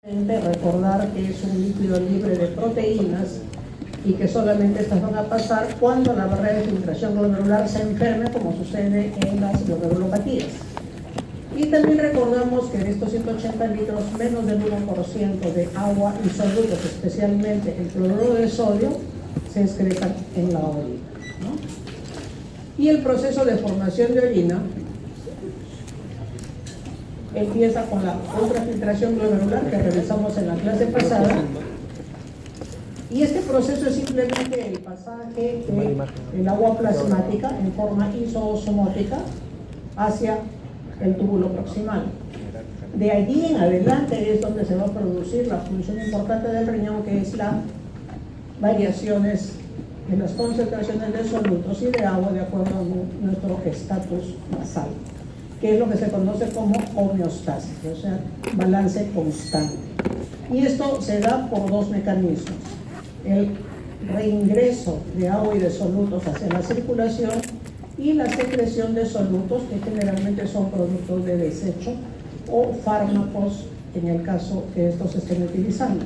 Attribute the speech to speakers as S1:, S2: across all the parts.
S1: Recordar que es un líquido libre de proteínas y que solamente estas van a pasar cuando la barrera de filtración glomerular se enferme, como sucede en las glomerulopatías. Y también recordamos que de estos 180 litros, menos del 1% de agua y solutos, especialmente el cloruro de sodio, se excretan en la orina, ¿no? Y el proceso de formación de orina empieza con la ultrafiltración glomerular que revisamos en la clase pasada, y este proceso es simplemente el pasaje del agua plasmática en forma isoosmótica hacia el túbulo proximal. De allí en adelante es donde se va a producir la función importante del riñón, que es las variaciones de las concentraciones de solutos y de agua de acuerdo a nuestro estatus basal, que es lo que se conoce como homeostasis, o sea, balance constante. Y esto se da por dos mecanismos: el reingreso de agua y de solutos hacia la circulación y la secreción de solutos, que generalmente son productos de desecho o fármacos en el caso que estos se estén utilizando.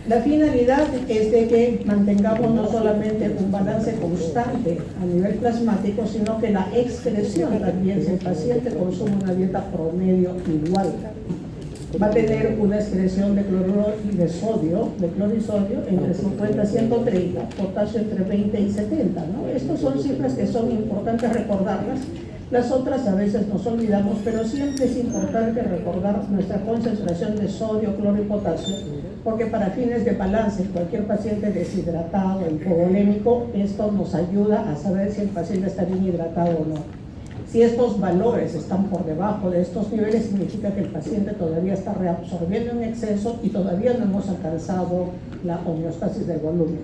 S1: La finalidad es de que mantengamos no solamente un balance constante a nivel plasmático, sino que la excreción también, si el paciente consume una dieta promedio igual, va a tener una excreción de cloruro y de sodio, de cloro y sodio, entre 50 y 130, potasio entre 20 y 70, ¿no? Estas son cifras que son importantes recordarlas. Las otras a veces nos olvidamos, pero siempre es importante recordar nuestra concentración de sodio, cloro y potasio, porque para fines de balance, cualquier paciente deshidratado, hipovolémico, esto nos ayuda a saber si el paciente está bien hidratado o no. Si estos valores están por debajo de estos niveles, significa que el paciente todavía está reabsorbiendo en exceso y todavía no hemos alcanzado la homeostasis del volumen.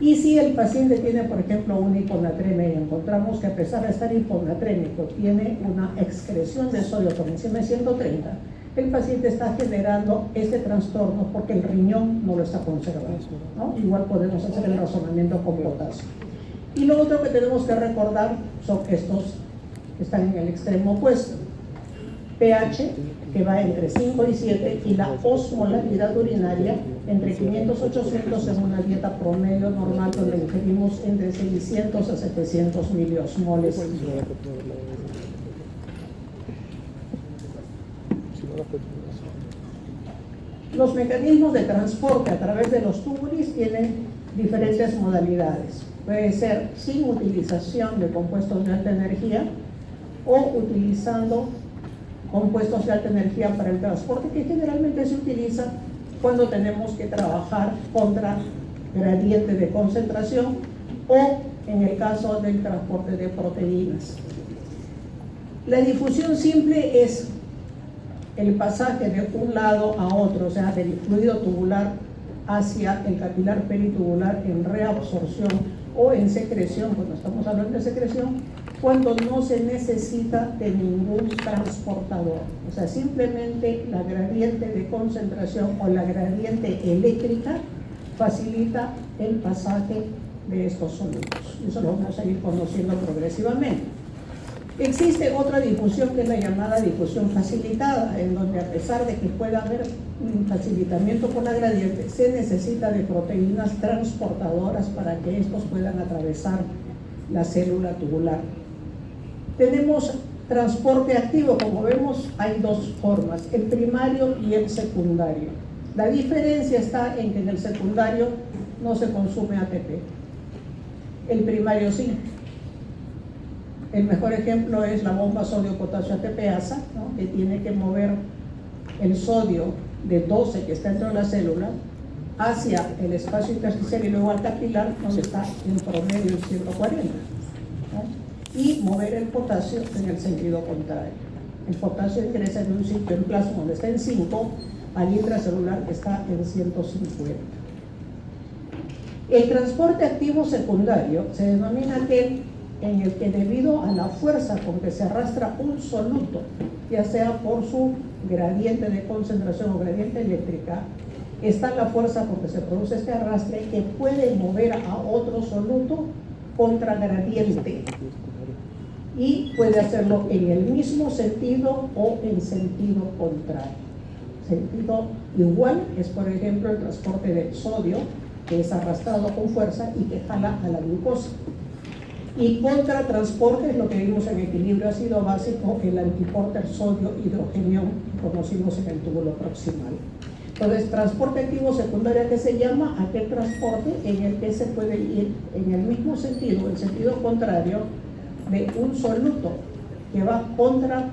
S1: Y si el paciente tiene, por ejemplo, una hiponatremia y encontramos que a pesar de estar hiponatrémico tiene una excreción de sodio por encima de 130, el paciente está generando este trastorno porque el riñón no lo está conservando, ¿no? Igual podemos hacer el razonamiento con potasio. Y lo otro que tenemos que recordar son estos que están en el extremo opuesto: pH, que va entre 5 y 7, y la osmolaridad urinaria entre 500 y 800 en una dieta promedio normal, donde ingerimos entre 600 a 700 miliosmoles. Los mecanismos de transporte a través de los túbulos tienen diferentes modalidades. Puede ser sin utilización de compuestos de alta energía o utilizando compuestos de alta energía para el transporte, que generalmente se utiliza cuando tenemos que trabajar contra gradiente de concentración o en el caso del transporte de proteínas. La difusión simple es el pasaje de un lado a otro, o sea, del fluido tubular hacia el capilar peritubular en reabsorción o en secreción, cuando estamos hablando de secreción, cuando no se necesita de ningún transportador. O sea, simplemente la gradiente de concentración o la gradiente eléctrica facilita el pasaje de estos solutos. Eso lo vamos a ir conociendo progresivamente. Existe otra difusión que es la llamada difusión facilitada, en donde a pesar de que pueda haber un facilitamiento por la gradiente, se necesita de proteínas transportadoras para que estos puedan atravesar la célula tubular. Tenemos transporte activo, como vemos hay dos formas, el primario y el secundario. La diferencia está en que en el secundario no se consume ATP, el primario sí. El mejor ejemplo es la bomba sodio-potasio ATPasa, ¿no? Que tiene que mover el sodio de 12 que está dentro de la célula hacia el espacio intersticial y luego al capilar, donde está en promedio en 140, ¿no? Y mover el potasio en el sentido contrario. El potasio ingresa en un sitio en plasma donde está en 5, al intracelular que está en 150. El transporte activo secundario se denomina aquel en el que, debido a la fuerza con que se arrastra un soluto, ya sea por su gradiente de concentración o gradiente eléctrica, está la fuerza con que se produce este arrastre que puede mover a otro soluto contra gradiente. y puede hacerlo en el mismo sentido o en sentido contrario. Sentido igual es, por ejemplo, el transporte de sodio, que es arrastrado con fuerza y que jala a la glucosa. Y contratransporte es lo que vimos en equilibrio ácido básico, el antiporter sodio-hidrogenio que conocimos en el túbulo proximal. Entonces, transporte activo secundario, ¿qué se llama? Aquel transporte en el que se puede ir en el mismo sentido, en sentido contrario, de un soluto que va contra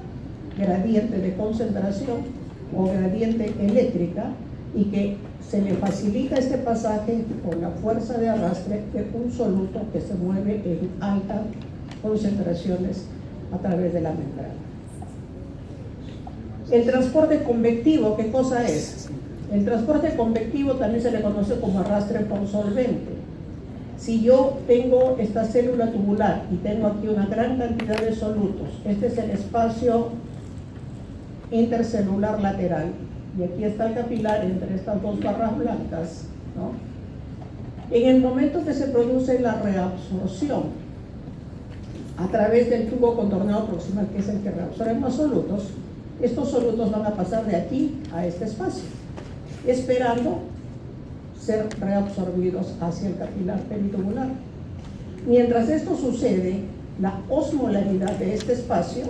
S1: gradiente de concentración o gradiente eléctrica y que se le facilita este pasaje con la fuerza de arrastre de un soluto que se mueve en altas concentraciones a través de la membrana. El transporte convectivo, ¿qué cosa es? El transporte convectivo también se le conoce como arrastre por solvente. Si yo tengo esta célula tubular y tengo aquí una gran cantidad de solutos, este es el espacio intercelular lateral, y aquí está el capilar entre estas dos barras blancas, ¿no? En el momento que se produce la reabsorción a través del tubo contorneado proximal, que es el que reabsorbe más solutos, estos solutos van a pasar de aquí a este espacio, esperando ser reabsorbidos hacia el capilar peritubular. Mientras esto sucede, la osmolaridad de este espacio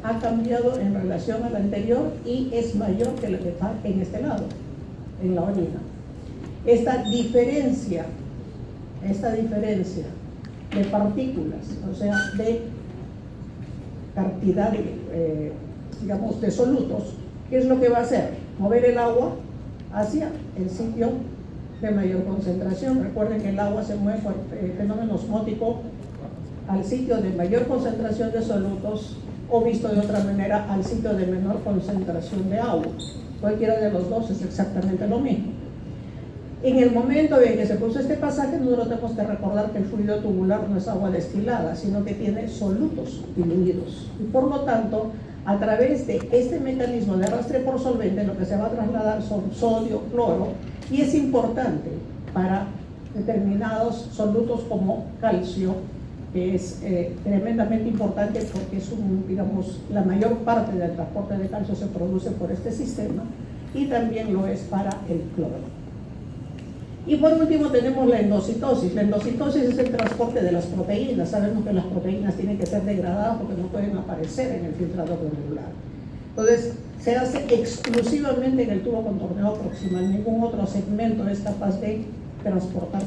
S1: ha cambiado en relación al anterior y es mayor que la que está en este lado, en la orina. Esta diferencia de partículas, o sea, de cantidad digamos, de solutos, ¿qué es lo que va a hacer? Mover el agua hacia el sitio de mayor concentración. Recuerden que el agua se mueve por fenómeno osmótico al sitio de mayor concentración de solutos, o visto de otra manera, al sitio de menor concentración de agua. Cualquiera de los dos es exactamente lo mismo. En el momento en que se produce este pasaje, nosotros tenemos que recordar que el fluido tubular no es agua destilada, sino que tiene solutos diluidos. Y por lo tanto, a través de este mecanismo de arrastre por solvente, lo que se va a trasladar son sodio, cloro, y es importante para determinados solutos como calcio, que es tremendamente importante porque es digamos, la mayor parte del transporte de calcio se produce por este sistema, y también lo es para el cloro. Y por último tenemos la endocitosis. La endocitosis es el transporte de las proteínas. Sabemos que las proteínas tienen que ser degradadas porque no pueden aparecer en el filtrado glomerular. Entonces, se hace exclusivamente en el tubo contorneado proximal. Ningún otro segmento es capaz de transportar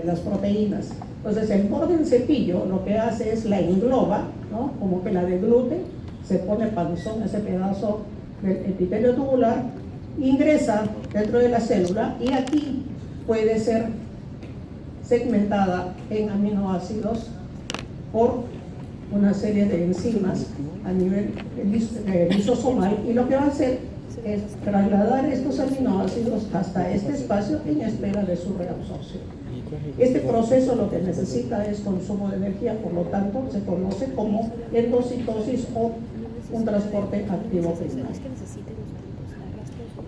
S1: las proteínas. Entonces, el borde del cepillo lo que hace es la engloba, ¿no? Como que la deglute, se pone panzón ese pedazo del epitelio tubular, ingresa dentro de la célula y aquí puede ser segmentada en aminoácidos por una serie de enzimas a nivel lisosomal, y lo que va a hacer es trasladar estos aminoácidos hasta este espacio en espera de su reabsorción. Este proceso lo que necesita es consumo de energía, por lo tanto se conoce como endocitosis o un transporte activo primario.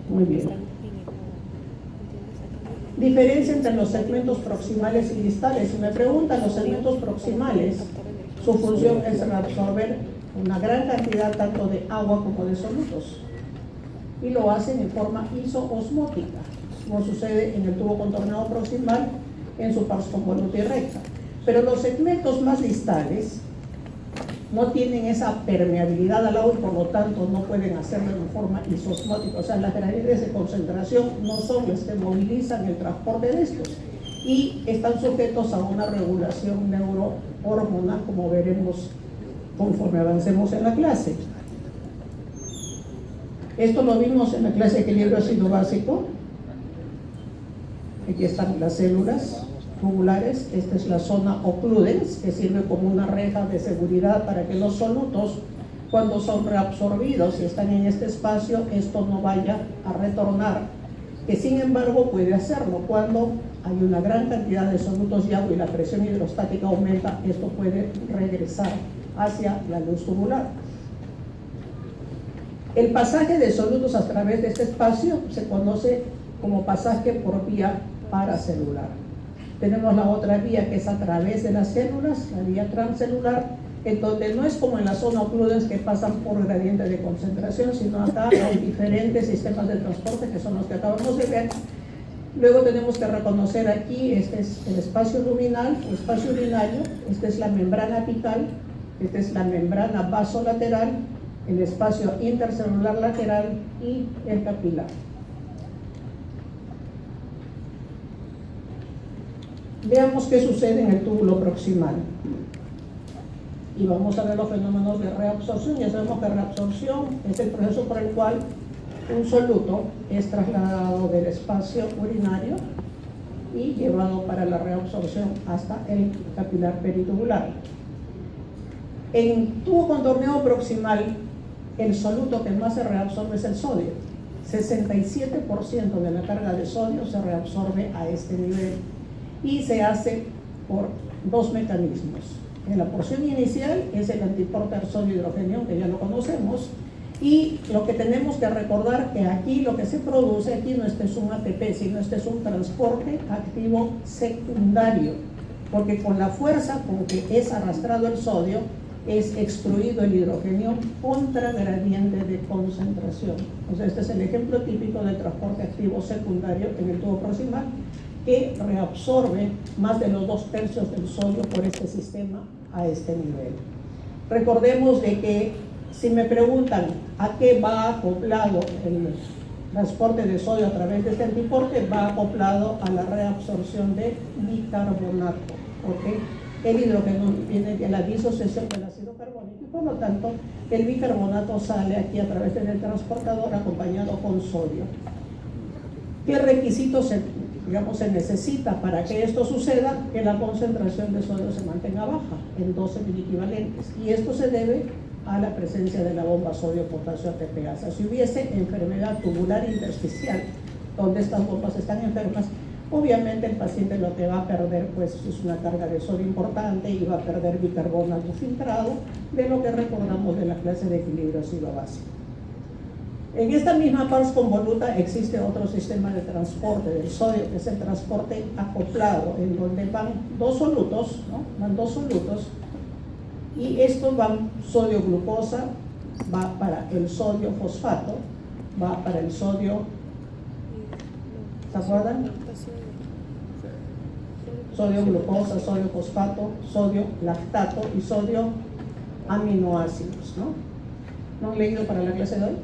S1: Muy bien. Diferencia entre los segmentos proximales y distales. Si me preguntan, los segmentos proximales, su función es reabsorber una gran cantidad tanto de agua como de solutos, y lo hacen en forma isoosmótica, como sucede en el tubo contorneado proximal en su parte convoluta y recta. Pero los segmentos más distales no tienen esa permeabilidad al agua y por lo tanto no pueden hacerlo en forma isosmótica. O sea, las gradientes de concentración no son las que movilizan el transporte de estos, y están sujetos a una regulación neurohormonal, como veremos conforme avancemos en la clase. Esto lo vimos en la clase de equilibrio ácido básico. Aquí están las células tubulares. Esta es la zona occludens, que sirve como una reja de seguridad para que los solutos, cuando son reabsorbidos y están en este espacio, esto no vaya a retornar, que sin embargo puede hacerlo. Cuando hay una gran cantidad de solutos y agua y la presión hidrostática aumenta, esto puede regresar hacia la luz tubular. El pasaje de solutos a través de este espacio se conoce como pasaje por vía paracelular. Tenemos la otra vía, que es a través de las células, la vía transcelular, en donde no es como en la zona occludens que pasan por gradiente de concentración, sino acá hay diferentes sistemas de transporte que son los que acabamos de ver. Luego tenemos que reconocer aquí, este es el espacio luminal o espacio urinario, esta es la membrana apical, esta es la membrana vasolateral, el espacio intercelular lateral y el capilar. Veamos qué sucede en el túbulo proximal. Y vamos a ver los fenómenos de reabsorción. Ya sabemos que reabsorción es el proceso por el cual un soluto es trasladado del espacio urinario y llevado para la reabsorción hasta el capilar peritubular. En tubo contorneado proximal, el soluto que más se reabsorbe es el sodio. 67% de la carga de sodio se reabsorbe a este nivel y se hace por dos mecanismos. En la porción inicial es el antiporter sodio-hidrogenión, que ya lo conocemos, y lo que tenemos que recordar que aquí lo que se produce, aquí no este es un ATP, sino este es un transporte activo secundario, porque con la fuerza con que es arrastrado el sodio, es extruido el hidrogenio contra gradiente de concentración. O sea, este es el ejemplo típico del transporte activo secundario en el tubo proximal, que reabsorbe más de los 2/3 del sodio por este sistema a este nivel. Recordemos de que si me preguntan a qué va acoplado el transporte de sodio a través de este antiporte, va acoplado a la reabsorción de bicarbonato, porque el hidrógeno viene de la disociación del ácido carbónico y por lo tanto el bicarbonato sale aquí a través del transportador acompañado con sodio. ¿Qué requisitos se necesita para que esto suceda? Que la concentración de sodio se mantenga baja, en 12 miliequivalentes, y esto se debe a la presencia de la bomba sodio-potasio ATPasa. Si hubiese enfermedad tubular intersticial, donde estas bombas están enfermas, obviamente el paciente lo que va a perder pues es una carga de sodio importante y va a perder bicarbonato filtrado, de lo que recordamos de la clase de equilibrio ácido básico. En esta misma pars convoluta existe otro sistema de transporte del sodio, que es el transporte acoplado, en donde van dos solutos, ¿no? Van dos solutos, y estos van sodio-glucosa, va para el sodio-fosfato, va para el sodio, ¿se acuerdan? Sodio-glucosa, sodio-fosfato, sodio-lactato y sodio-aminoácidos, ¿no? ¿No han leído para la clase de hoy?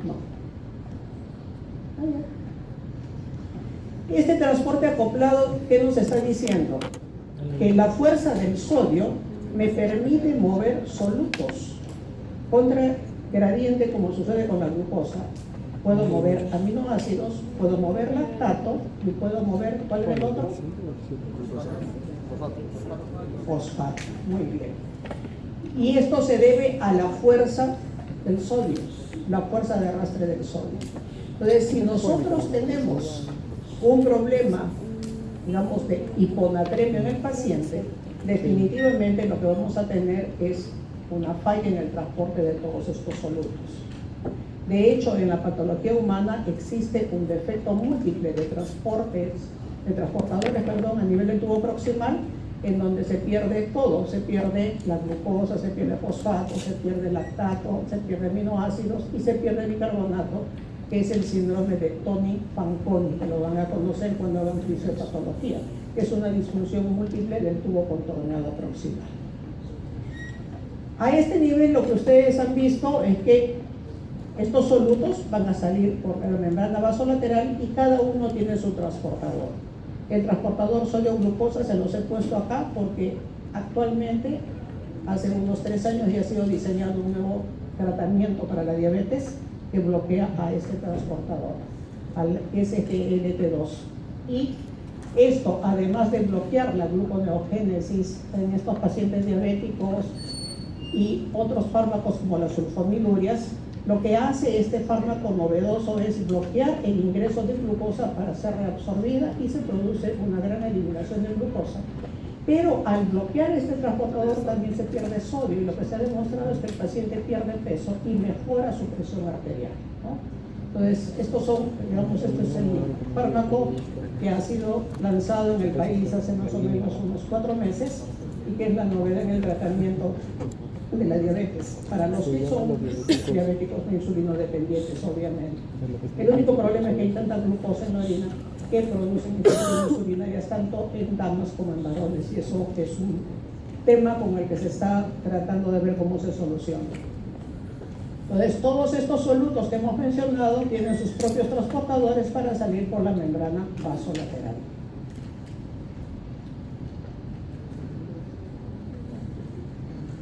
S1: No. Este transporte acoplado, ¿qué nos está diciendo? Que la fuerza del sodio me permite mover solutos contra gradiente, como sucede con la glucosa. Puedo mover aminoácidos, puedo mover lactato y puedo mover, ¿cuál es el otro? Fosfato. Muy bien. Y esto se debe a la fuerza del sodio, la fuerza de arrastre del sodio. Entonces, si nosotros tenemos un problema, digamos, de hiponatremia en el paciente, definitivamente lo que vamos a tener es una falla en el transporte de todos estos solutos. De hecho, en la patología humana existe un defecto múltiple de transportadores, a nivel del tubo proximal, en donde se pierde todo, se pierde la glucosa, se pierde fosfato, se pierde lactato, se pierde aminoácidos y se pierde bicarbonato, que es el síndrome de Toni-Fanconi, que lo van a conocer cuando hagan fisiopatología, que es una disfunción múltiple del tubo contorneado proximal. A este nivel lo que ustedes han visto es que estos solutos van a salir por la membrana vasolateral y cada uno tiene su transportador. El transportador sodio-glucosa se los he puesto acá porque actualmente, hace unos 3 años, ya ha sido diseñado un nuevo tratamiento para la diabetes que bloquea a este transportador, al SGLT2. Y esto, además de bloquear la gluconeogénesis en estos pacientes diabéticos y otros fármacos como las sulfonilurias, lo que hace este fármaco novedoso es bloquear el ingreso de glucosa para ser reabsorbida y se produce una gran eliminación de glucosa. Pero al bloquear este transportador también se pierde sodio y lo que se ha demostrado es que el paciente pierde peso y mejora su presión arterial, ¿no? Entonces, estos son, digamos, este es el fármaco que ha sido lanzado en el país hace más o menos unos 4 meses y que es la novedad en el tratamiento de la diabetes para los que son diabéticos no insulinodependientes, obviamente. El único problema es que hay tanta glucosa en la orina que producen infecciones urinarias tanto en damas como en varones, y eso es un tema con el que se está tratando de ver cómo se soluciona. Entonces, todos estos solutos que hemos mencionado tienen sus propios transportadores para salir por la membrana vasolateral.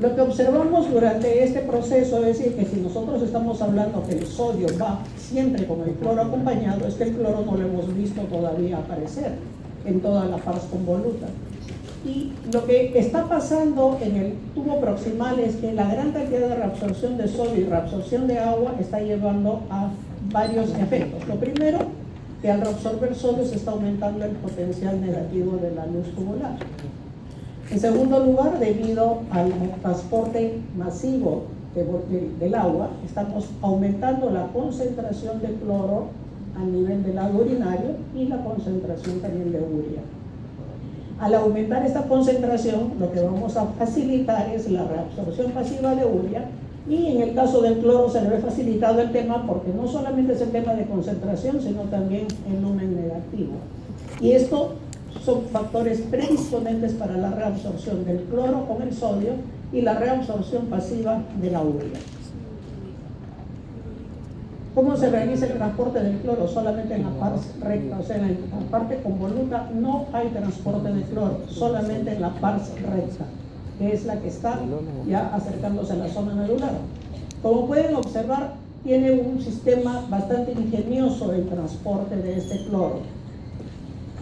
S1: Lo que observamos durante este proceso es decir que si nosotros estamos hablando que el sodio va siempre con el cloro acompañado, es que el cloro no lo hemos visto todavía aparecer en toda la pars convoluta. Y lo que está pasando en el tubo proximal es que la gran cantidad de reabsorción de sodio y reabsorción de agua está llevando a varios efectos. Lo primero, que al reabsorber sodio se está aumentando el potencial negativo de la luz tubular. En segundo lugar, debido al transporte masivo del agua, estamos aumentando la concentración de cloro a nivel del lado urinario y la concentración también de urea. Al aumentar esta concentración, lo que vamos a facilitar es la reabsorción pasiva de urea, y en el caso del cloro se le ve facilitado el tema porque no solamente es el tema de concentración, sino también el lumen negativo. Y esto son factores predisponentes para la reabsorción del cloro con el sodio y la reabsorción pasiva de la urea. ¿Cómo se realiza el transporte del cloro? Solamente en la parte recta, o sea, en la parte convoluta no hay transporte de cloro, solamente en la parte recta, que es la que está ya acercándose a la zona medular. Como pueden observar, tiene un sistema bastante ingenioso el transporte de este cloro.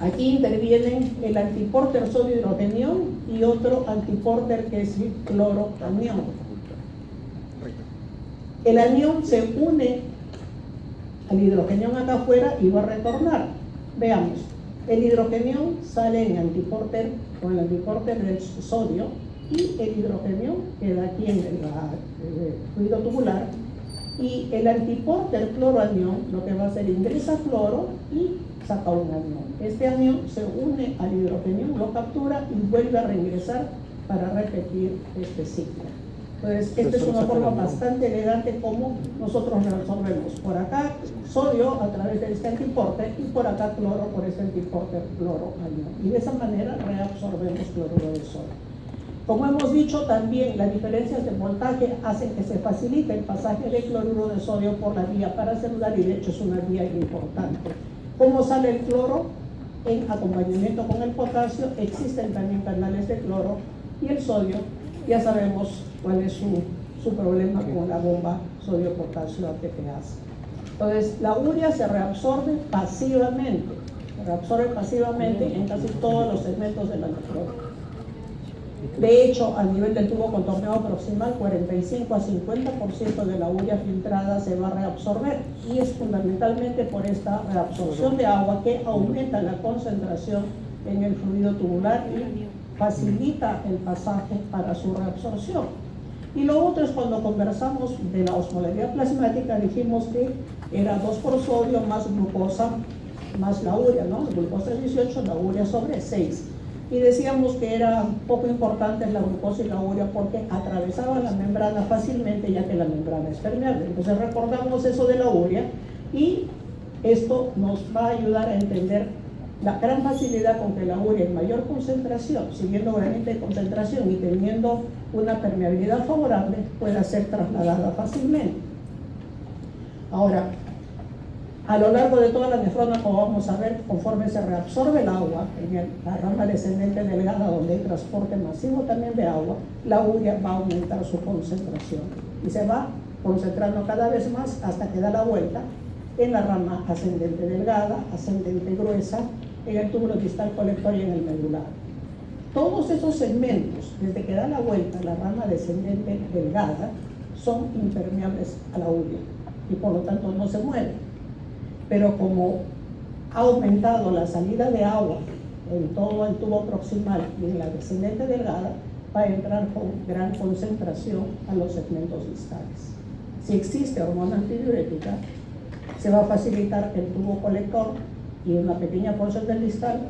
S1: Aquí intervienen el antiporter sodio-hidrogenión y otro antiporter que es el cloro-anión. El anión se une al hidrogenión acá afuera y va a retornar. Veamos, el hidrogenión sale en antiporter con el antiporter del sodio y el hidrogenión queda aquí en el fluido tubular, y el antiporter cloro-anión lo que va a hacer ingresa cloro y saca un anión. Este anión se une al hidrogenión, lo captura y vuelve a reingresar para repetir este ciclo. Entonces, esta es una forma bastante elegante como nosotros reabsorbemos. Por acá sodio a través de este antiporter y por acá cloro por este antiporter cloro-anión. Y de esa manera reabsorbemos cloruro de sodio. Como hemos dicho, también las diferencias de voltaje hacen que se facilite el pasaje de cloruro de sodio por la vía paracelular, y de hecho es una vía importante. ¿Cómo sale el cloro? En acompañamiento con el potasio. Existen también canales de cloro, y el sodio, ya sabemos cuál es su problema con la bomba sodio-potasio ATPase. Entonces, la urea se reabsorbe pasivamente en casi todos los segmentos de la nefrona. De hecho, a nivel del tubo contorneado proximal, 45 a 50% de la urea filtrada se va a reabsorber, y es fundamentalmente por esta reabsorción de agua que aumenta la concentración en el fluido tubular y facilita el pasaje para su reabsorción. Y lo otro es cuando conversamos de la osmolaridad plasmática, dijimos que era 2 por sodio más glucosa más la urea, ¿no? Glucosa 18, la urea sobre 6. Y decíamos que eran poco importantes la glucosa y la urea porque atravesaban la membrana fácilmente, ya que la membrana es permeable. Entonces recordamos eso de la urea, y esto nos va a ayudar a entender la gran facilidad con que la urea en mayor concentración, siguiendo gradiente de concentración y teniendo una permeabilidad favorable, pueda ser trasladada fácilmente. Ahora, a lo largo de toda la nefrona, como vamos a ver, conforme se reabsorbe el agua en la rama descendente delgada, donde hay transporte masivo también de agua, la urea va a aumentar su concentración y se va concentrando cada vez más hasta que da la vuelta en la rama ascendente delgada, ascendente gruesa, en el túbulo distal colector y en el medular. Todos esos segmentos, desde que da la vuelta la rama descendente delgada, son impermeables a la urea y por lo tanto no se mueven. Pero como ha aumentado la salida de agua en todo el tubo proximal y en la descendente delgada, va a entrar con gran concentración a los segmentos distales. Si existe hormona antidiurética, se va a facilitar que el tubo colector y una pequeña porción del distal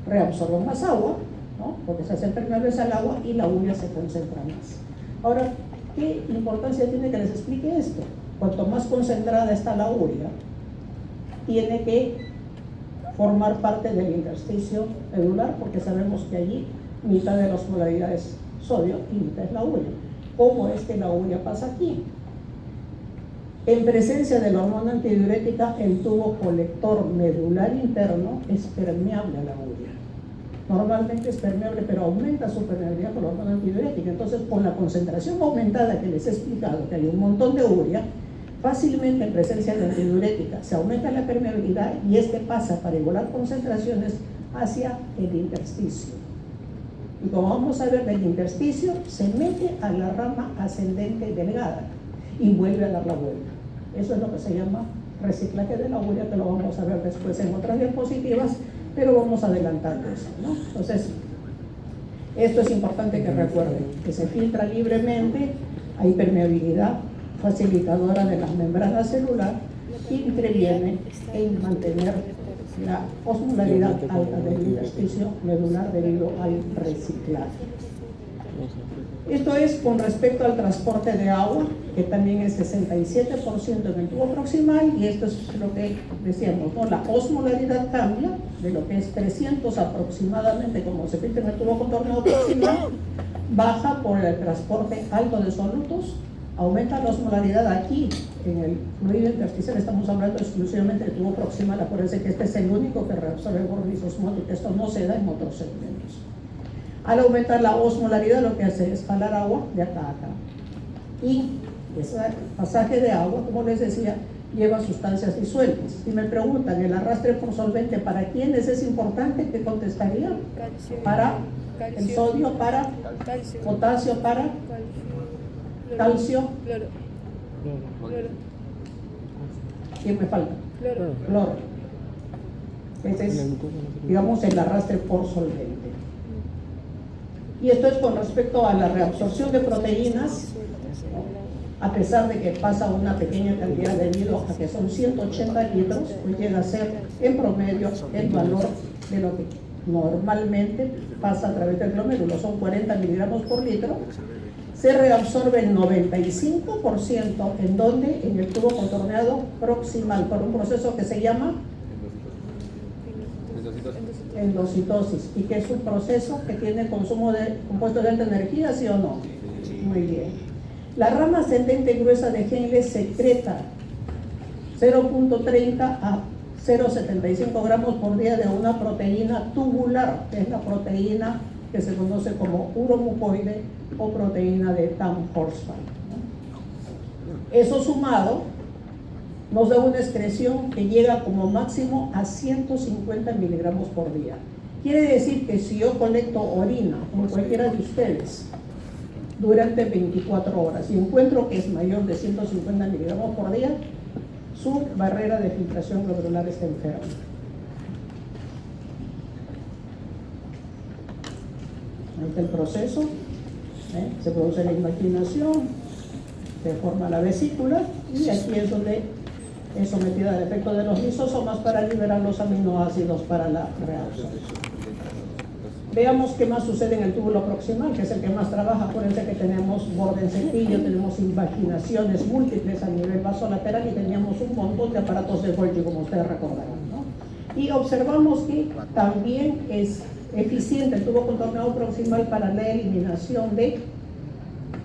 S1: reabsorban más agua ¿no? Porque se hacen permeables al agua y la urea se concentra más. Ahora, ¿qué importancia tiene que les explique esto? Cuanto más concentrada está la urea, tiene que formar parte del intersticio medular, porque sabemos que allí mitad de la osmolaridad es sodio y mitad es la urea. ¿Cómo es que la urea pasa aquí? En presencia de la hormona antidiurética, el tubo colector medular interno es permeable a la urea. Normalmente es permeable, pero aumenta su permeabilidad con la hormona antidiurética. Entonces, con la concentración aumentada que les he explicado, que hay un montón de urea, fácilmente en presencia de antidiurética se aumenta la permeabilidad y este pasa para igualar concentraciones hacia el intersticio. Y como vamos a ver, del intersticio se mete a la rama ascendente delgada y vuelve a dar la vuelta. Eso es lo que se llama reciclaje de la urea, que lo vamos a ver después en otras diapositivas, pero vamos adelantando eso, ¿no? Entonces, esto es importante que recuerden, que se filtra libremente, hay permeabilidad facilitadora de la membrana celular y interviene en mantener la osmolaridad alta del intersticio medular debido al reciclaje. Esto es con respecto al transporte de agua, que también es 67% en el tubo proximal, y esto es lo que decíamos, ¿no? La osmolaridad cambia de lo que es 300 aproximadamente, como se filtra en el tubo contorneado proximal, baja por el transporte alto de solutos, aumenta la osmolaridad aquí, en el fluido intersticial estamos hablando exclusivamente del tubo proximal, acuérdense que este es el único que reabsorbe el borde isosmótico, esto no se da en otros segmentos. Al aumentar la osmolaridad, lo que hace es jalar agua de acá a acá. Y ese pasaje de agua, como les decía, lleva sustancias disueltas. Si me preguntan, ¿el arrastre por solvente para quiénes es importante? ¿Qué contestaría?
S2: Calcio.
S1: Para
S2: Calcio.
S1: el sodio, para
S2: Calcio.
S1: potasio, para calcio.
S2: Cloro. Cloro.
S1: ¿Quién me falta?
S2: Cloro.
S1: Cloro. Ese es, digamos, el arrastre por solvente. Y esto es con respecto a la reabsorción de proteínas, ¿no? A pesar de que pasa una pequeña cantidad debido a que son 180 litros, pues llega a ser en promedio el valor de lo que normalmente pasa a través del glomérulo, son 40 miligramos por litro. Se reabsorbe el 95%, ¿en dónde? En el tubo contorneado proximal, por un proceso que se llama endocitosis, y que es un proceso que tiene consumo de compuestos de alta energía, ¿sí o no? Muy bien. La rama ascendente gruesa de Henle secreta 0.30 a 0.75 gramos por día de una proteína tubular, que es la proteína que se conoce como uromucoide o proteína de Tamm-Horsfall, ¿no? Eso sumado nos da una excreción que llega como máximo a 150 miligramos por día. Quiere decir que si yo colecto orina, como cualquiera de ustedes, durante 24 horas y encuentro que es mayor de 150 miligramos por día, su barrera de filtración glomerular está enferma. Ahí está el proceso, se produce la imaginación, se forma la vesícula y aquí es donde es sometida al efecto de los lisosomas para liberar los aminoácidos para la reabsorción. Veamos qué más sucede en el túbulo proximal, que es el que más trabaja. Acuérdense que tenemos borde en cepillo, tenemos invaginaciones múltiples a nivel vasolateral y teníamos un montón de aparatos de Golgi, como ustedes recordarán, ¿no? Y observamos que también es eficiente el tubo contorneado proximal para la eliminación de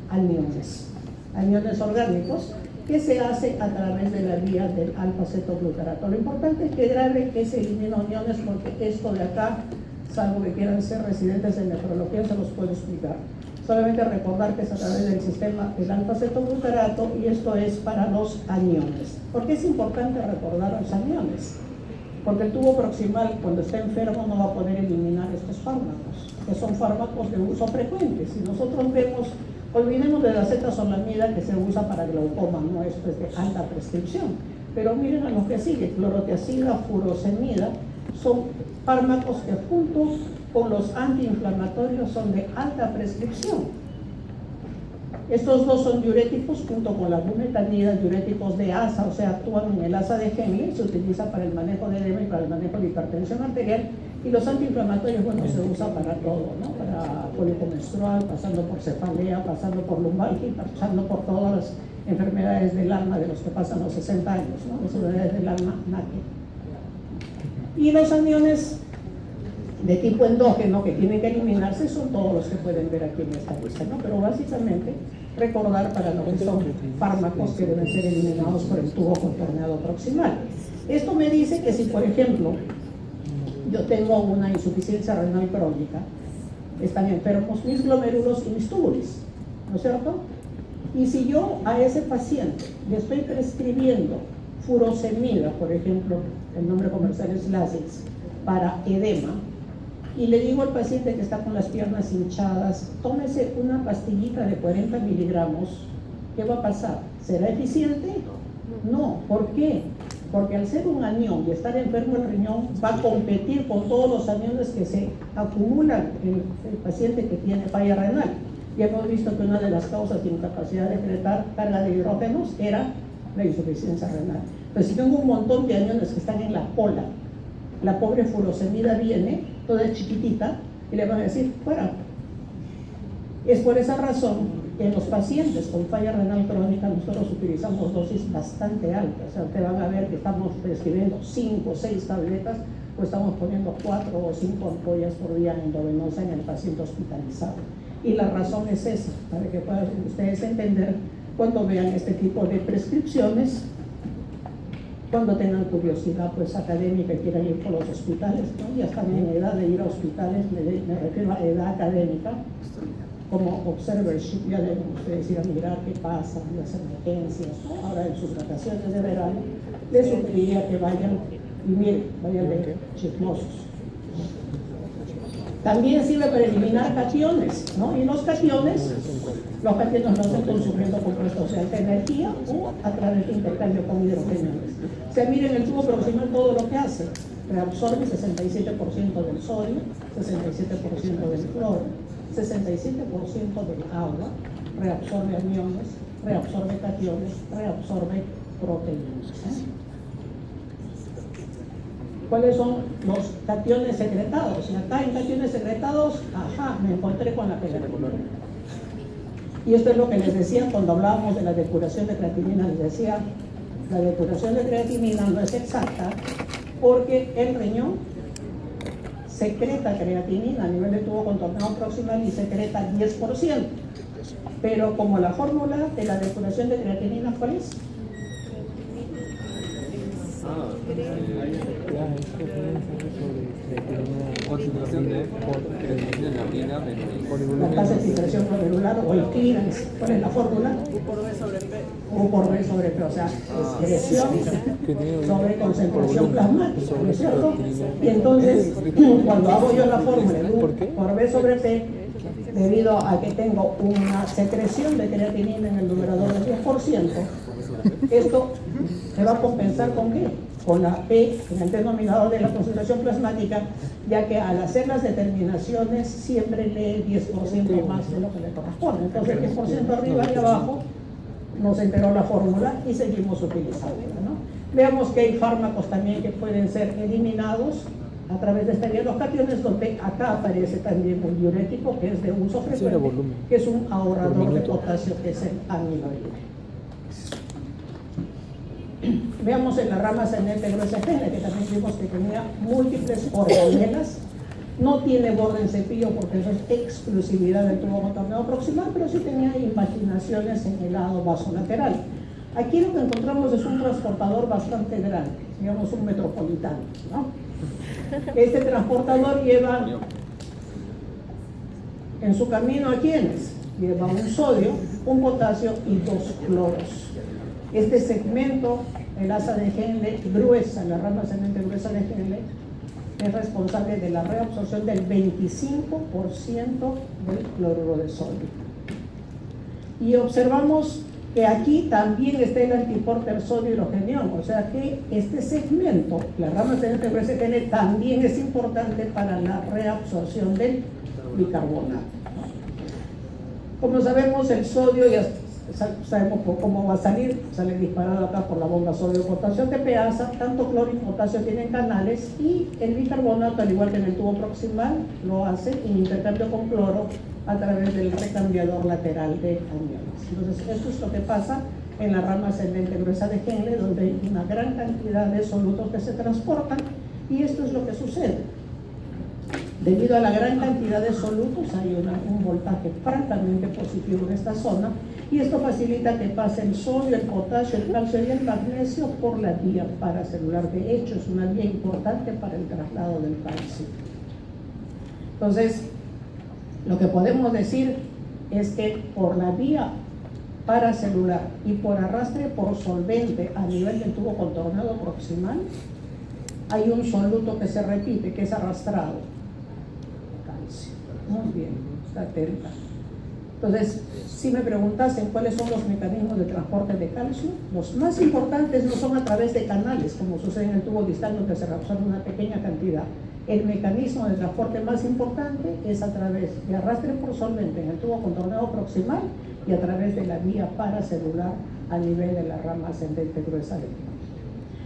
S1: aniones orgánicos, que se hace a través de la vía del alfa-cetoglutarato. Lo importante es que grabe que se elimina aniones, porque esto de acá, salvo que quieran ser residentes en nefrología, se los puedo explicar. Solamente recordar que es a través del sistema del alfa-cetoglutarato y esto es para los aniones. ¿Por qué es importante recordar los aniones? Porque el tubo proximal, cuando está enfermo, no va a poder eliminar estos fármacos, que son fármacos de uso frecuente. Si nosotros vemos, olvidemos de la acetazolamida que se usa para glaucoma, no, esto es de alta prescripción. Pero miren a lo que sigue, clorotiazida, furosemida, son fármacos que junto con los antiinflamatorios son de alta prescripción. Estos dos son diuréticos junto con la bumetanida, diuréticos de asa, o sea, actúan en el asa de Henle, se utiliza para el manejo de edema y para el manejo de hipertensión arterial, y los antiinflamatorios, bueno, se usa para todo, ¿no? Para cólico menstrual, pasando por cefalea, pasando por lumbalgia, pasando por todas las enfermedades del alma de los que pasan los 60 años, ¿no? Las enfermedades del alma, NACE. Y los aniones de tipo endógeno que tienen que eliminarse son todos los que pueden ver aquí en esta lista, ¿no? Pero básicamente recordar para lo que son fármacos que deben ser eliminados por el tubo contorneado proximal. Esto me dice que si, por ejemplo, yo tengo una insuficiencia renal crónica, están enfermos mis glomérulos y mis túbulos, ¿no es cierto? Y si yo a ese paciente le estoy prescribiendo furosemida, por ejemplo, el nombre comercial es Lasix, para edema, y le digo al paciente que está con las piernas hinchadas, tómese una pastillita de 40 miligramos, ¿qué va a pasar? ¿Será eficiente? No. ¿Por qué? Porque al ser un anión y estar enfermo el riñón, va a competir con todos los aniones que se acumulan en el paciente que tiene falla renal. Ya hemos visto que una de las causas de incapacidad de excretar carga de hidrógenos era la insuficiencia renal. Pero si tengo un montón de aniones que están en la cola, la pobre furosemida viene, toda chiquitita, y le van a decir, fuera. Es por esa razón que en los pacientes con falla renal crónica nosotros utilizamos dosis bastante altas. O sea, te van a ver que estamos prescribiendo 5 o 6 tabletas, o estamos poniendo 4 o 5 ampollas por día endovenosa en el paciente hospitalizado. Y la razón es esa, para que puedan ustedes entender cuando vean este tipo de prescripciones, cuando tengan curiosidad pues académica y quieran ir por los hospitales, ¿no? Ya están en edad de ir a hospitales, me refiero a edad académica, como observership, ya deben ustedes ir a mirar qué pasa en las emergencias, ¿no? Ahora en sus vacaciones de verano, les sugeriría que vayan y miren, vayan de chismosos. También sirve para eliminar cationes, ¿no? Y los cationes no se hacen consumiendo compuestos de alta energía o a través de intercambio con hidrogeniones. O sea, miren el tubo proximal todo lo que hace. Reabsorbe 67% del sodio, 67% del cloro, 67% del agua, reabsorbe aniones, reabsorbe cationes, reabsorbe proteínas, ¿eh? ¿Cuáles son los cationes secretados? Y acá en cationes secretados, ajá, me encontré con la creatinina. Y esto es lo que les decía cuando hablábamos de la depuración de creatinina. Les decía, la depuración de creatinina no es exacta porque el riñón secreta creatinina a nivel de tubo contorneado proximal y secreta 10%. Pero como la fórmula de la depuración de creatinina, ¿cuál es?
S3: Concentración de creatinina en la orina
S1: La tasa de filtración glomerular o el clearance. ¿Cuál es la fórmula? U por V sobre P, o sea, excreción sobre concentración plasmática, ¿no es cierto? Y entonces, cuando hago yo la fórmula U por V sobre P, debido a que tengo una secreción de creatinina en el numerador del 10%, esto se va a compensar ¿con qué? Con la P en el denominador de la concentración plasmática, ya que al hacer las determinaciones siempre lee 10% más de lo que le corresponde. Entonces el 10% arriba y abajo nos enteró la fórmula y seguimos utilizándola, ¿no? Veamos que hay fármacos también que pueden ser eliminados a través de esta vía, los cationes, donde acá aparece también un diurético que es de uso frecuente, que es un ahorrador de potasio, que es el amiloide. Veamos en la rama ascendente gruesa Henle, que también vimos que tenía múltiples organelas, no tiene borde en cepillo porque eso es exclusividad del tubo contorneado proximal, pero sí tenía impaginaciones en el lado vasolateral. Aquí lo que encontramos es un transportador bastante grande, digamos un metropolitano, ¿no? Este transportador lleva en su camino ¿a quiénes? Lleva un sodio, un potasio y 2 cloros. Este segmento, el asa de Henle gruesa, la rama ascendente gruesa de Henle, es responsable de la reabsorción del 25% del cloruro de sodio. Y observamos que aquí también está el antiporter sodio-hidrogenión, o sea que este segmento, la rama ascendente gruesa de Henle, también es importante para la reabsorción del bicarbonato. Como sabemos, el sodio, ya sabemos cómo va a salir, sale disparado acá por la bomba sodio-potasio TPasa. Tanto cloro y potasio tienen canales, y el bicarbonato, al igual que en el tubo proximal, lo hace en intercambio con cloro a través del recambiador lateral de aniones. Entonces, esto es lo que pasa en la rama ascendente gruesa de Henle, donde hay una gran cantidad de solutos que se transportan, y esto es lo que sucede. Debido a la gran cantidad de solutos, hay un voltaje francamente positivo en esta zona, y esto facilita que pase el sodio, el potasio, el calcio y el magnesio por la vía paracelular. De hecho, es una vía importante para el traslado del calcio. Entonces, lo que podemos decir es que por la vía paracelular y por arrastre por solvente a nivel del tubo contorneado proximal, hay un soluto que se repite, que es arrastrado. Calcio. Muy bien, está atenta. Entonces, si me preguntasen cuáles son los mecanismos de transporte de calcio, los más importantes no son a través de canales, como sucede en el tubo distal, donde se reabsorbe una pequeña cantidad. El mecanismo de transporte más importante es a través de arrastre por solvente en el tubo contorneado proximal y a través de la vía paracelular a nivel de la rama ascendente gruesa del tubo.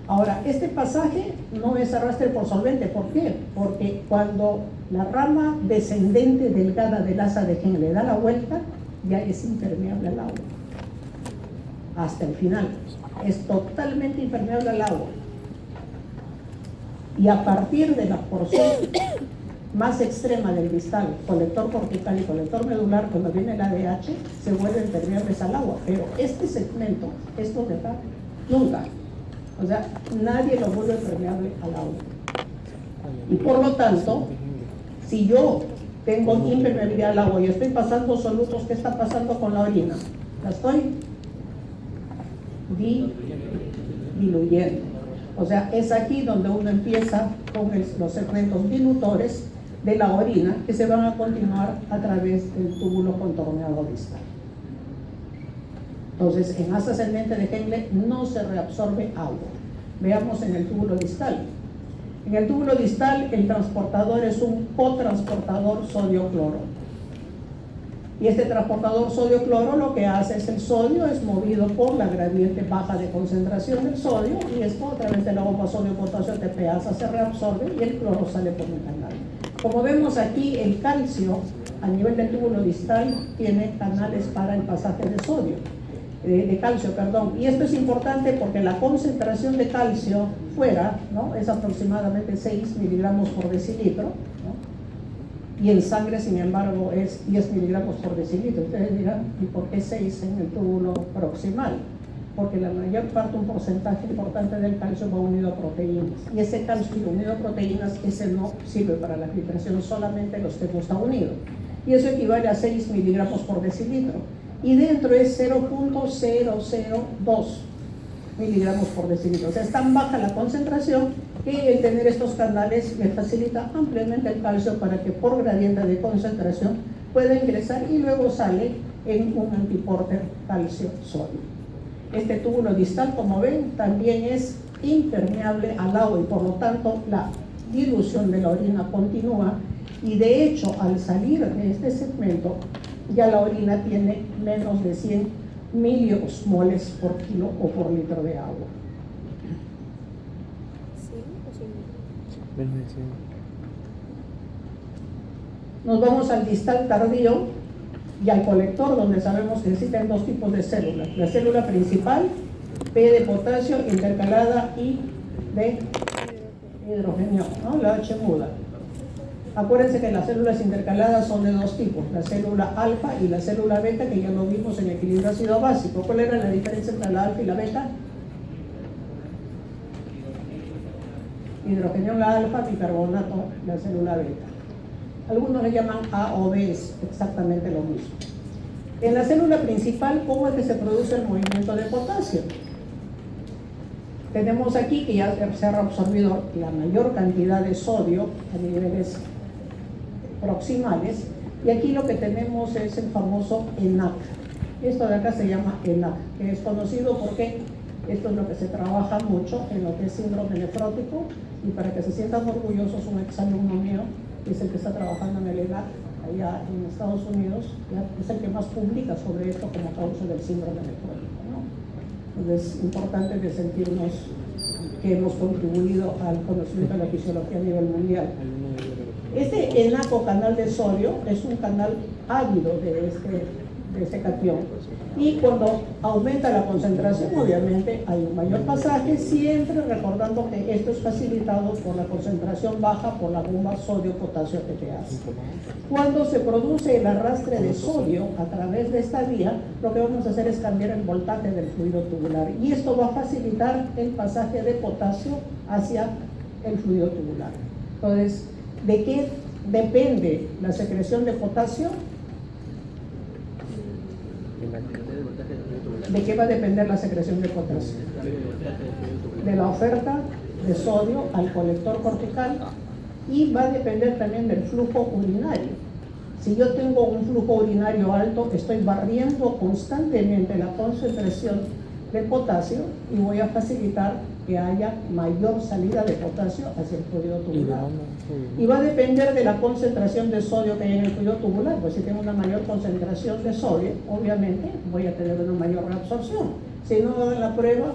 S1: Ahora, este pasaje no es arrastre por solvente. ¿Por qué? Porque cuando la rama descendente delgada del asa de Henle da la vuelta, ya es impermeable al agua. Hasta el final. Es totalmente impermeable al agua. Y a partir de la porción más extrema del distal, colector cortical y colector medular, cuando viene el ADH, se vuelven permeables al agua. Pero este segmento, esto de acá, nunca. O sea, nadie lo vuelve permeable al agua. Y por lo tanto, si yo tengo impermeabilidad al agua y estoy pasando solutos, ¿qué está pasando con la orina? La estoy diluyendo. O sea, es aquí donde uno empieza con los segmentos dilutores de la orina, que se van a continuar a través del túbulo contorneado distal. Entonces, en asa ascendente de Henle no se reabsorbe agua. Veamos en el túbulo distal. En el túbulo distal, el transportador es un cotransportador sodio-cloro. Y este transportador sodio-cloro lo que hace es el sodio es movido por la gradiente baja de concentración del sodio, y esto a través de la bomba sodio-potasio TPasa se reabsorbe y el cloro sale por un canal. Como vemos aquí, el calcio a nivel del túbulo distal tiene canales para el pasaje de sodio. De calcio, perdón, y esto es importante porque la concentración de calcio fuera, ¿no?, es aproximadamente 6 miligramos por decilitro, ¿no?, y en sangre, sin embargo, es 10 miligramos por decilitro. Ustedes dirán, ¿y por qué 6 en el túbulo proximal? Porque la mayor parte, un porcentaje importante del calcio va unido a proteínas, y ese calcio unido a proteínas, ese no sirve para la filtración, solamente los que no está unido, y eso equivale a 6 miligramos por decilitro. Y dentro es 0.002 miligramos por decilitro. O sea, es tan baja la concentración que el tener estos canales le facilita ampliamente el calcio para que por gradiente de concentración pueda ingresar y luego sale en un antiporter calcio-sodio. Este túbulo distal, como ven, también es impermeable al agua, y por lo tanto la dilución de la orina continúa, y de hecho al salir de este segmento ya la orina tiene menos de 100 miliosmoles por kilo o por litro de agua. Nos vamos al distal tardío y al colector, donde sabemos que existen dos tipos de células. La célula principal, P de potasio intercalada I de hidrogenio, ¿no?, la H muda. Acuérdense que las células intercaladas son de dos tipos, la célula alfa y la célula beta, que ya lo vimos en equilibrio ácido básico. ¿Cuál era la diferencia entre la alfa y la beta? Hidrogenio la alfa, bicarbonato la célula beta. Algunos le llaman A o B, es exactamente lo mismo. En la célula principal, ¿cómo es que se produce el movimiento de potasio? Tenemos aquí que ya se ha reabsorbido la mayor cantidad de sodio a niveles proximales, y aquí lo que tenemos es el famoso ENAC. Esto de acá se llama ENAC, que es conocido porque esto es lo que se trabaja mucho en lo que es síndrome nefrótico, y para que se sientan orgullosos, un exalumno mío es el que está trabajando en el ENAC allá en Estados Unidos, ya es el que más publica sobre esto como causa del síndrome nefrótico, ¿no? Entonces es importante de sentirnos que hemos contribuido al conocimiento de la fisiología a nivel mundial. Este ENACO canal de sodio es un canal ávido de este catión, y cuando aumenta la concentración obviamente hay un mayor pasaje, siempre recordando que esto es facilitado por la concentración baja por la bomba sodio-potasio ATPase. Cuando se produce el arrastre de sodio a través de esta vía, lo que vamos a hacer es cambiar el voltaje del fluido tubular, y esto va a facilitar el pasaje de potasio hacia el fluido tubular. Entonces, ¿de qué depende la secreción de potasio? ¿De qué va a depender la secreción de potasio? De la oferta de sodio al colector cortical, y va a depender también del flujo urinario. Si yo tengo un flujo urinario alto, estoy barriendo constantemente la concentración de potasio y voy a facilitar que haya mayor salida de potasio hacia el fluido tubular. Y va a depender de la concentración de sodio que hay en el fluido tubular. Pues si tengo una mayor concentración de sodio, obviamente voy a tener una mayor reabsorción. Si no hagan la prueba,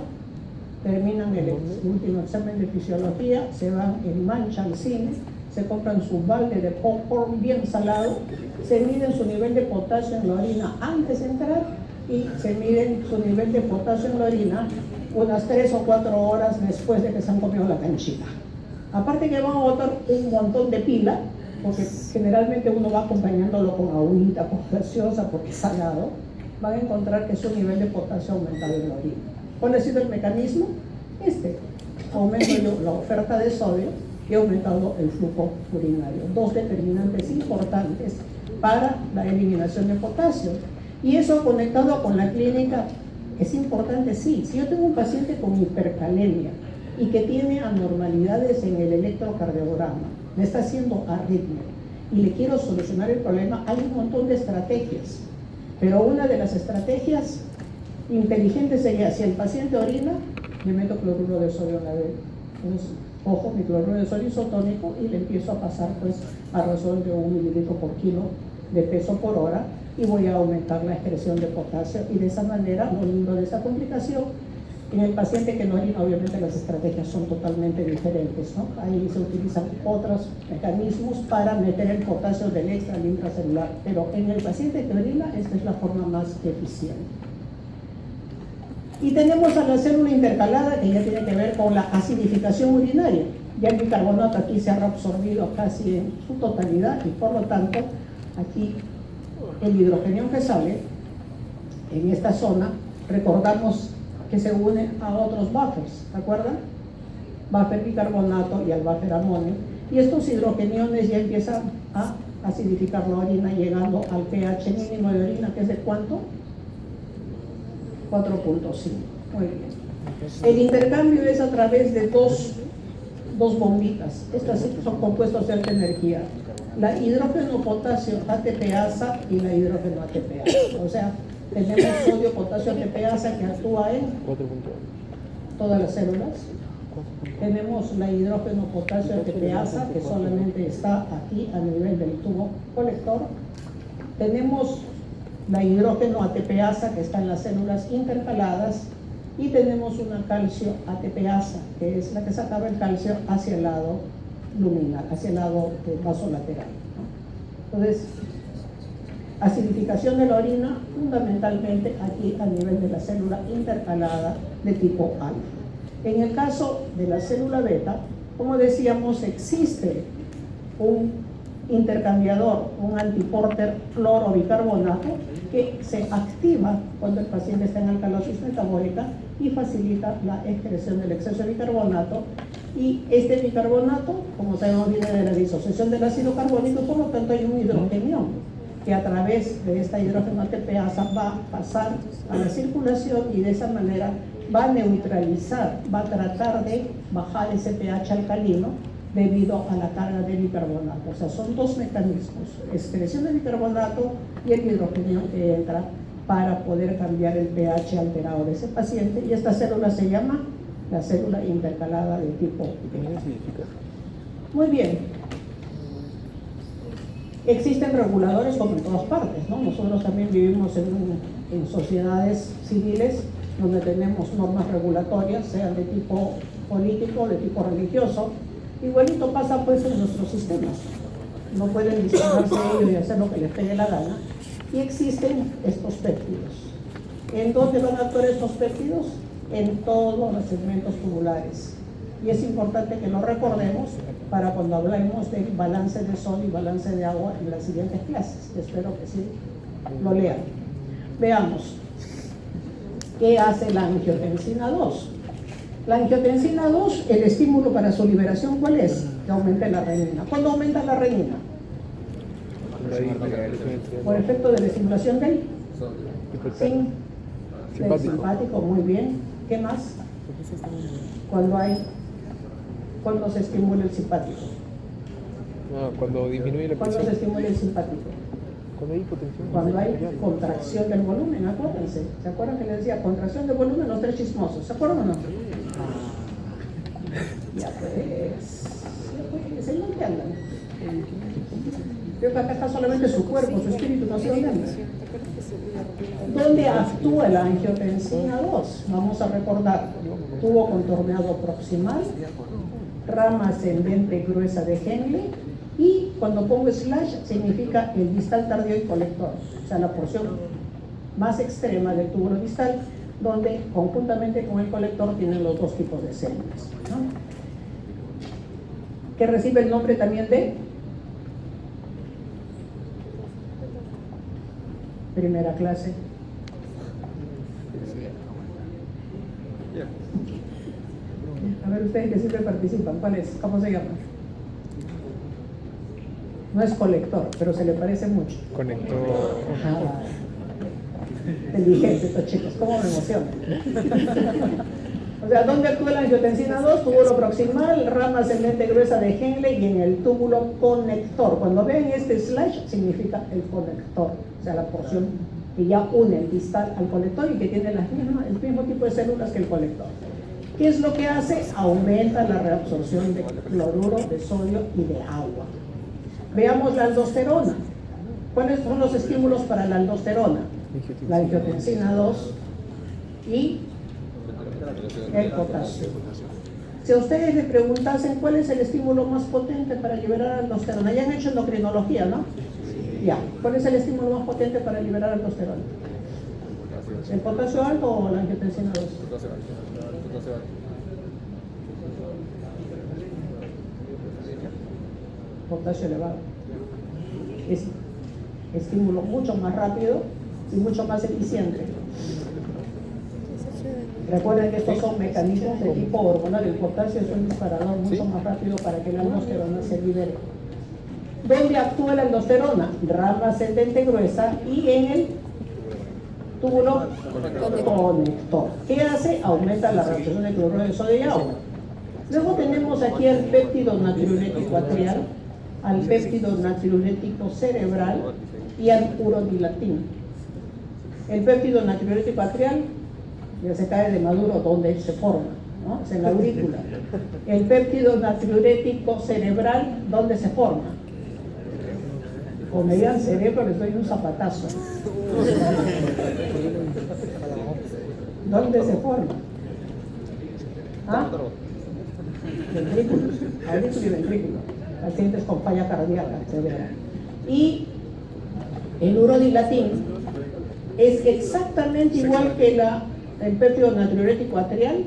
S1: terminan el último examen de fisiología, se van en mancha al cine, se compran su balde de popcorn bien salado, se miden su nivel de potasio en la orina antes de entrar y se miden su nivel de potasio en la orina unas 3 o 4 horas después de que se han comido la canchita. Aparte que van a botar un montón de pila, porque generalmente uno va acompañándolo con agüita, con gaseosa, porque es salado, van a encontrar que su nivel de potasio ha aumentado en la orina. ¿Cuál ha sido el mecanismo? Aumento yo la oferta de sodio y ha aumentado el flujo urinario. Dos determinantes importantes para la eliminación de potasio. Y eso conectado con la clínica es importante, sí. Si yo tengo un paciente con hipercalemia y que tiene anormalidades en el electrocardiograma, me está haciendo arritmia y le quiero solucionar el problema, hay un montón de estrategias. Pero una de las estrategias inteligentes sería, si el paciente orina, le meto cloruro de sodio en la vena. Entonces, ojo, mi cloruro de sodio isotónico y le empiezo a pasar pues a razón de 1 mililitro por kilo de peso por hora, y voy a aumentar la excreción de potasio, y de esa manera no libro de esa complicación. En el paciente que no orina, obviamente las estrategias son totalmente diferentes, ¿no? Ahí se utilizan otros mecanismos para meter el potasio del extra al intracelular, pero en el paciente que orina, esta es la forma más eficiente. Y tenemos a la célula intercalada, que ya tiene que ver con la acidificación urinaria. Ya el bicarbonato aquí se ha reabsorbido casi en su totalidad, y por lo tanto aquí el hidrogenión que sale en esta zona, recordamos que se une a otros buffers, ¿se acuerdan? Buffer bicarbonato y al buffer amonio, y estos hidrogeniones ya empiezan a acidificar la orina, llegando al pH mínimo de orina, que es de ¿cuánto? 4.5. Muy bien. El intercambio es a través de dos bombitas. Estas son compuestos de alta energía: la hidrógeno potasio ATPasa y la hidrógeno ATPasa. O sea, tenemos sodio potasio ATPasa que actúa en todas las células. Tenemos la hidrógeno potasio ATPasa que solamente está aquí a nivel del tubo colector. Tenemos la hidrógeno ATPasa que está en las células intercaladas, y tenemos una calcio ATPasa que es la que sacaba el calcio hacia el lado luminal, hacia el lado vasolateral, ¿no? Entonces, acidificación de la orina fundamentalmente aquí a nivel de la célula intercalada de tipo alfa. En el caso de la célula beta, como decíamos, existe un intercambiador, un antiporter cloro-bicarbonato que se activa cuando el paciente está en alcalosis metabólica y facilita la excreción del exceso de bicarbonato. Y este bicarbonato, como sabemos, viene de la disociación del ácido carbónico, por lo tanto hay un hidrogenión que a través de esta hidrógeno ATPasa va a pasar a la circulación, y de esa manera va a neutralizar, va a tratar de bajar ese pH alcalino debido a la carga de bicarbonato. O sea, son dos mecanismos: excreción de bicarbonato y el hidrogenión que entra para poder cambiar el pH alterado de ese paciente, y esta célula se llama la célula intercalada de tipo B. Muy bien. Existen reguladores como en todas partes, ¿no? Nosotros también vivimos en sociedades civiles donde tenemos normas regulatorias, sean de tipo político, de tipo religioso. Igualito pasa pues en nuestros sistemas. No pueden dispararse ellos y hacer lo que les pegue la gana. Y existen estos péptidos. ¿En dónde van a actuar estos péptidos? En todos los segmentos tubulares. Y es importante que lo recordemos para cuando hablemos de balance de sol y balance de agua en las siguientes clases. Espero que sí lo lean. Veamos. ¿Qué hace la angiotensina 2? La angiotensina 2, el estímulo para su liberación, ¿cuál es? Que aumente la renina. ¿Cuándo aumenta la renina? Por efecto de la estimulación del simpático, muy bien. ¿Qué más? Cuando se estimula el simpático.
S2: Cuando disminuye la
S1: ¿Cuándo se
S2: presión.
S1: estimula el simpático?
S2: Cuando hay hipotensión.
S1: Cuando hay contracción del volumen, acuérdense. ¿Se acuerdan que les decía contracción del volumen los tres chismosos? ¿Se acuerdan o no? Ya pues, ¿en dónde andan? Creo que acá está solamente su cuerpo, su espíritu, no sé dónde anda. ¿Dónde actúa la angiotensina 2? Vamos a recordar, tubo contorneado proximal, rama ascendente gruesa de Henle, y cuando pongo slash significa el distal tardío y colector, o sea, la porción más extrema del túbulo distal, donde conjuntamente con el colector tienen los dos tipos de células, ¿no? Que recibe el nombre también de primera clase. A ver, ustedes que siempre participan, ¿cuál es? ¿Cómo se llama? No es colector, pero se le parece mucho.
S2: Conector.
S1: Ajá. Inteligente estos chicos, ¿cómo me emocionan? O sea, ¿dónde actúa la angiotensina 2? Túbulo proximal, rama ascendente gruesa de Henle y en el túbulo conector. Cuando ven este slash, significa el conector, o sea, la porción que ya une el distal al colector y que tiene el mismo tipo de células que el colector. ¿Qué es lo que hace? Aumenta la reabsorción de cloruro de sodio y de agua. Veamos la aldosterona. ¿Cuáles son los estímulos para la aldosterona? La angiotensina 2 y el potasio. Si a ustedes le preguntasen cuál es el estímulo más potente para liberar aldosterona, ya han hecho endocrinología, ¿no? Ya. ¿Cuál es el estímulo más potente para liberar aldosterona? ¿El potasio alto o la angiotensina 2? Potasio elevado. Es estímulo mucho más rápido y mucho más eficiente. Recuerden que estos son mecanismos de tipo hormonal. El potasio es un disparador mucho más rápido para que la aldosterona se libere. ¿Dónde actúa la aldosterona? Rama ascendente gruesa y en el túbulo conector. ¿Qué hace? Aumenta la reabsorción de cloruro de sodio y agua. Luego tenemos aquí el péptido natriurético atrial, al péptido natriurético cerebral y al urodilatín. El péptido natriurético atrial ya se cae de maduro donde se forma, ¿no? Es en la aurícula. El péptido natriurético cerebral, ¿dónde se forma? Como me digan cerebro, les doy un zapatazo. ¿Dónde se forma? ¿Ah? Ventrículos, aurículo y ventrículo. Pacientes con falla cardíaca, severa. Y el urodilatín es exactamente igual que el péptido natriurético atrial,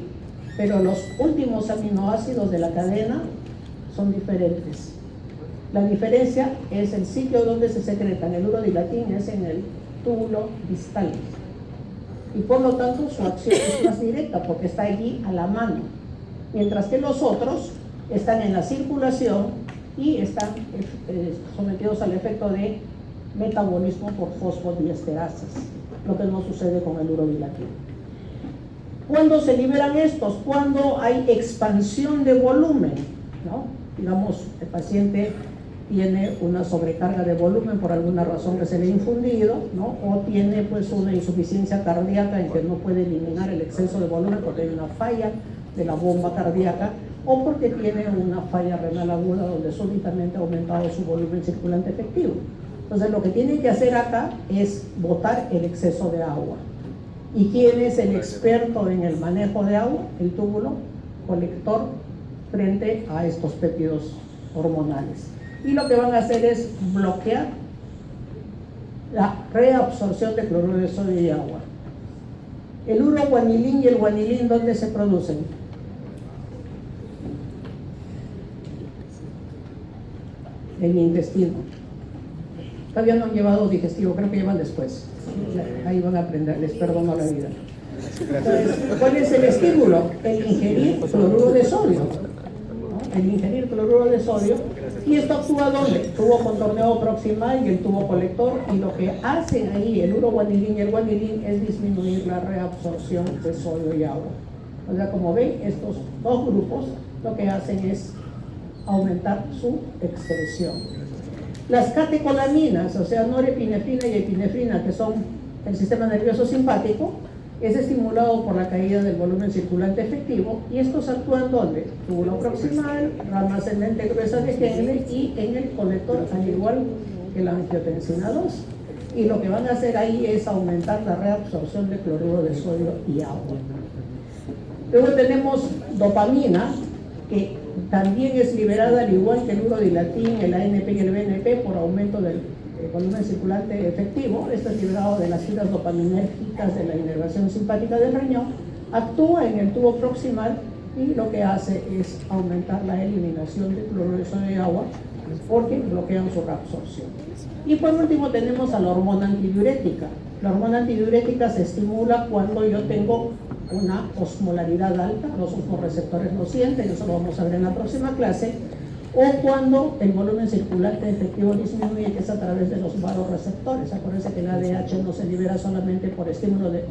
S1: pero los últimos aminoácidos de la cadena son diferentes. La diferencia es el sitio donde se secretan. El urodilatín es en el túbulo distal. Y por lo tanto su acción es más directa porque está allí a la mano. Mientras que los otros están en la circulación y están sometidos al efecto de metabolismo por fosfodiesterasas, lo que no sucede con el urodilatín. ¿Cuándo se liberan estos? Cuando hay expansión de volumen, ¿no? Digamos, el paciente tiene una sobrecarga de volumen por alguna razón que se le ha infundido, ¿no? O tiene pues una insuficiencia cardíaca en que no puede eliminar el exceso de volumen porque hay una falla de la bomba cardíaca o porque tiene una falla renal aguda donde súbitamente ha aumentado su volumen circulante efectivo. Entonces lo que tienen que hacer acá es botar el exceso de agua. ¿Y quién es el experto en el manejo de agua? El túbulo colector frente a estos péptidos hormonales. Y lo que van a hacer es bloquear la reabsorción de cloruro de sodio y agua. El uroguanilín y el guanilín, ¿dónde se producen? En el intestino. Todavía no han llevado digestivo, creo que llevan después. Ahí van a aprender, les perdono la vida. Entonces, ¿cuál es el estímulo? El ingerir cloruro de sodio, ¿no? El ingerir cloruro de sodio. ¿Y esto actúa dónde? Tubo contorneado proximal y el tubo colector, y lo que hacen ahí el uroguanilín y el guanilín es disminuir la reabsorción de sodio y agua. O sea, como ven, estos dos grupos lo que hacen es aumentar su excreción. Las catecolaminas, o sea, norepinefrina y epinefrina, que son el sistema nervioso simpático, es estimulado por la caída del volumen circulante efectivo, y estos actúan ¿dónde? Túbulo proximal, rama ascendente gruesa de Henle y en el colector, al igual que la angiotensina 2. Y lo que van a hacer ahí es aumentar la reabsorción de cloruro de sodio y agua. Luego tenemos dopamina, que también es liberada al igual que el urodilatín, el ANP y el BNP por aumento del volumen circulante efectivo. Esto es liberado de las fibras dopaminérgicas de la inervación simpática del riñón, actúa en el tubo proximal y lo que hace es aumentar la eliminación de cloruro de sodio y agua porque bloquean su reabsorción. Y por último tenemos a la hormona antidiurética. La hormona antidiurética se estimula cuando yo tengo una osmolaridad alta, los osmoreceptores lo sienten, eso lo vamos a ver en la próxima clase, o cuando el volumen circulante efectivo disminuye, que es a través de los vasoreceptores. Acuérdense que el ADH no se libera solamente por estímulo de